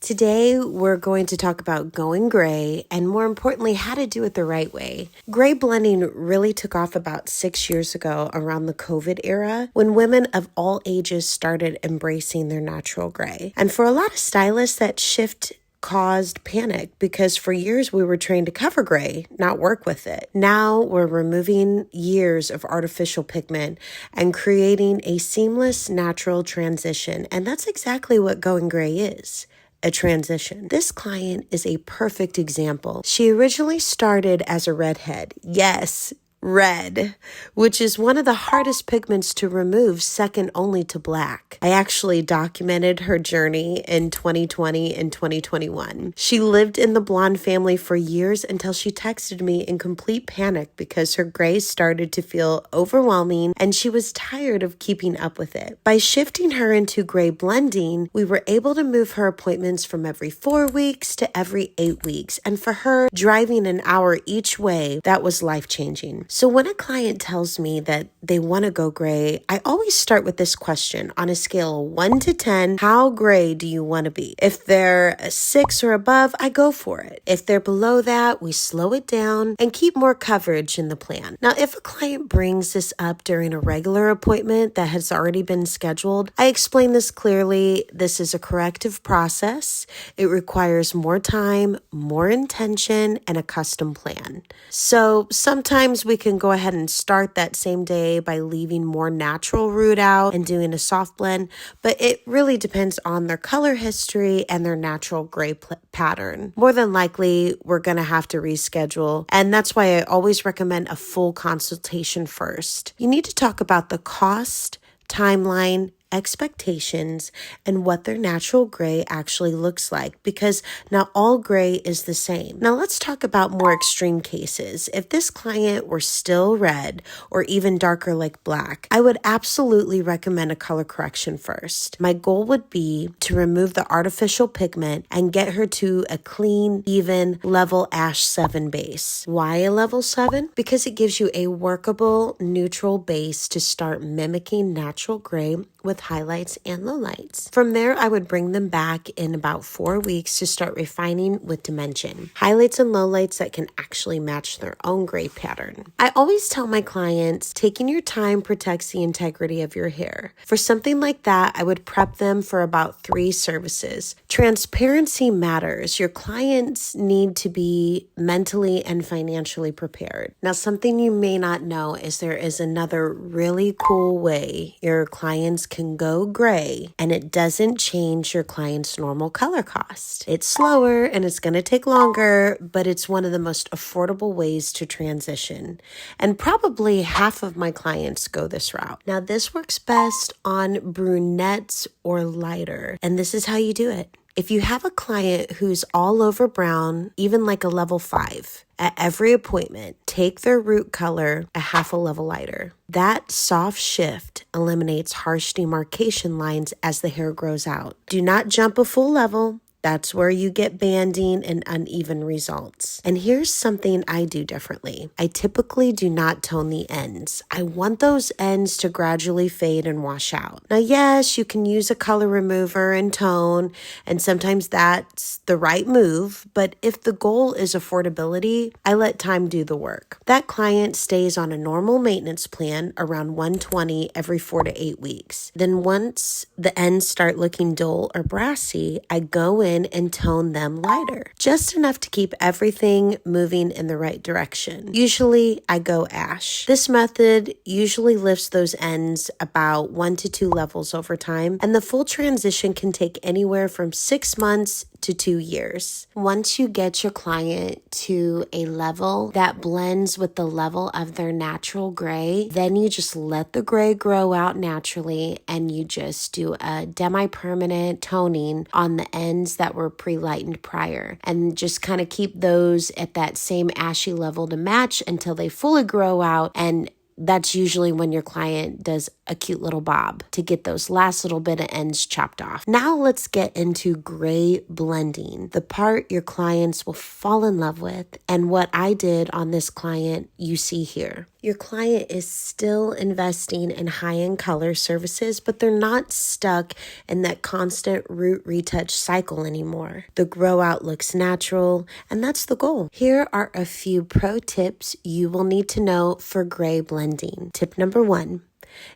Today, we're going to talk about going gray and more importantly, how to do it the right way. Gray blending really took off about 6 years ago around the COVID era when women of all ages started embracing their natural gray. And for a lot of stylists, that shift caused panic because for years we were trained to cover gray, not work with it. Now we're removing years of artificial pigment and creating a seamless, natural transition. And that's exactly what going gray is. A transition. This client is a perfect example. She originally started as a redhead. Yes, red, which is one of the hardest pigments to remove, second only to black. I actually documented her journey in 2020 and 2021. She lived in the blonde family for years until she texted me in complete panic because her gray started to feel overwhelming and she was tired of keeping up with it. By shifting her into gray blending, we were able to move her appointments from every 4 weeks to every 8 weeks. And for her, driving an hour each way, that was life-changing. So when a client tells me that they want to go gray, I always start with this question. On a scale of 1 to 10, how gray do you want to be? If they're a 6 or above, I go for it. If they're below that, we slow it down and keep more coverage in the plan. Now, if a client brings this up during a regular appointment that has already been scheduled, I explain this clearly. This is a corrective process. It requires more time, more intention, and a custom plan. So sometimes we can go ahead and start that same day by leaving more natural root out and doing a soft blend, but it really depends on their color history and their natural gray pattern. More than likely, we're going to have to reschedule, and that's why I always recommend a full consultation first. You need to talk about the cost, timeline, expectations, and what their natural gray actually looks like, because not all gray is the same. Now let's talk about more extreme cases. If this client were still red or even darker like black, I would absolutely recommend a color correction first. My goal would be to remove the artificial pigment and get her to a clean, even, level ash 7 base. Why a level 7? Because it gives you a workable, neutral base to start mimicking natural gray with highlights and lowlights. From there, I would bring them back in about 4 weeks to start refining with dimension. Highlights and lowlights that can actually match their own gray pattern. I always tell my clients, taking your time protects the integrity of your hair. For something like that, I would prep them for about 3 services. Transparency matters. Your clients need to be mentally and financially prepared. Now, something you may not know is there is another really cool way your clients can go gray and it doesn't change your client's normal color cost. It's slower and it's going to take longer, but it's one of the most affordable ways to transition. And probably half of my clients go this route. Now, this works best on brunettes or lighter, and this is how you do it. If you have a client who's all over brown, even like a level 5, at every appointment, take their root color a half a level lighter. That soft shift eliminates harsh demarcation lines as the hair grows out. Do not jump a full level. That's where you get banding and uneven results. And here's something I do differently. I typically do not tone the ends. I want those ends to gradually fade and wash out. Now, yes, you can use a color remover and tone, and sometimes that's the right move, but if the goal is affordability, I let time do the work. That client stays on a normal maintenance plan around 120 every 4 to 8 weeks. Then once the ends start looking dull or brassy, I go in and tone them lighter, just enough to keep everything moving in the right direction. Usually I go ash. This method usually lifts those ends about 1 to 2 levels over time, and the full transition can take anywhere from 6 months to 2 years. Once you get your client to a level that blends with the level of their natural gray, then you just let the gray grow out naturally and you just do a demi-permanent toning on the ends that were pre-lightened prior, and just kind of keep those at that same ashy level to match until they fully grow out. And that's usually when your client does a cute little bob to get those last little bit of ends chopped off. Now let's get into gray blending, the part your clients will fall in love with, and what I did on this client you see here. Your client is still investing in high-end color services, but they're not stuck in that constant root retouch cycle anymore. The grow out looks natural, and that's the goal. Here are a few pro tips you will need to know for gray blending. Tip number 1.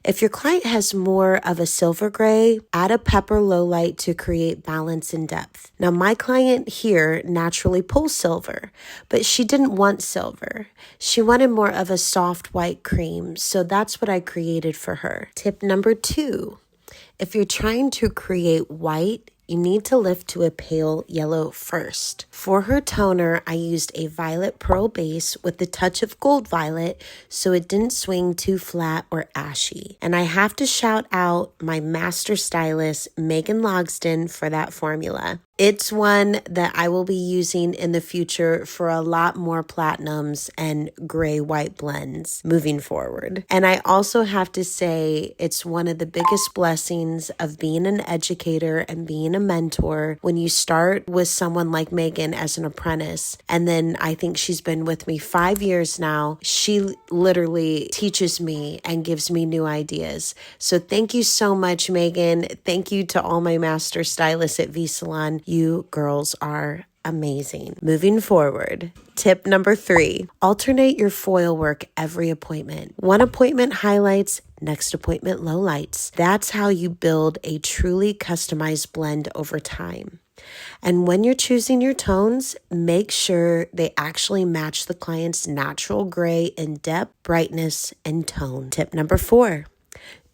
If your client has more of a silver gray, add a pepper low light to create balance and depth. Now, my client here naturally pulls silver, but she didn't want silver. She wanted more of a soft white cream, so that's what I created for her. Tip number 2, if you're trying to create white, you need to lift to a pale yellow first. For her toner, I used a violet pearl base with a touch of gold violet so it didn't swing too flat or ashy. And I have to shout out my master stylist, Megan Logsdon, for that formula. It's one that I will be using in the future for a lot more platinums and gray-white blends moving forward. And I also have to say it's one of the biggest blessings of being an educator and being a mentor when you start with someone like Megan as an apprentice. And then I think she's been with me 5 years now. She literally teaches me and gives me new ideas. So thank you so much, Megan. Thank you to all my master stylists at V-Salon. You girls are amazing. Moving forward, tip number 3, alternate your foil work every appointment. One appointment highlights, next appointment lowlights. That's how you build a truly customized blend over time. And when you're choosing your tones, make sure they actually match the client's natural gray in depth, brightness, and tone. Tip number 4.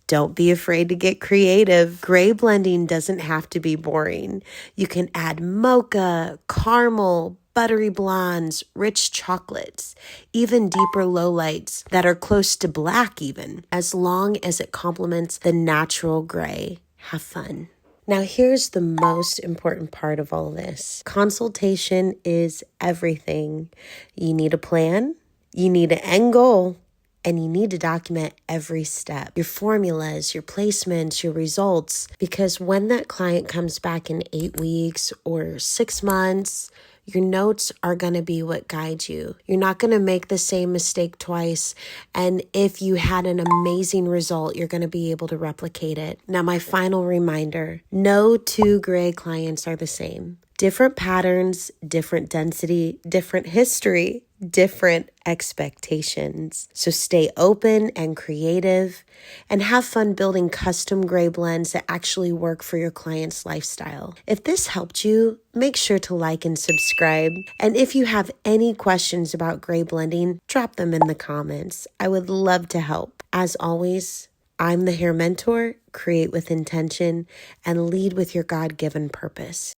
Don't be afraid to get creative. Gray blending doesn't have to be boring. You can add mocha, caramel, buttery blondes, rich chocolates, even deeper lowlights that are close to black even, as long as it complements the natural gray. Have fun. Now, here's the most important part of all this. Consultation is everything. You need a plan, you need an end goal, and you need to document every step, your formulas, your placements, your results, because when that client comes back in 8 weeks or 6 months, your notes are going to be what guide you. You're not going to make the same mistake twice. And if you had an amazing result, you're going to be able to replicate it. Now, my final reminder, no 2 gray clients are the same. Different patterns, different density, different history, different expectations. So stay open and creative and have fun building custom gray blends that actually work for your client's lifestyle. If this helped you, make sure to like and subscribe. And if you have any questions about gray blending, drop them in the comments. I would love to help. As always, I'm the hair mentor. Create with intention and lead with your God-given purpose.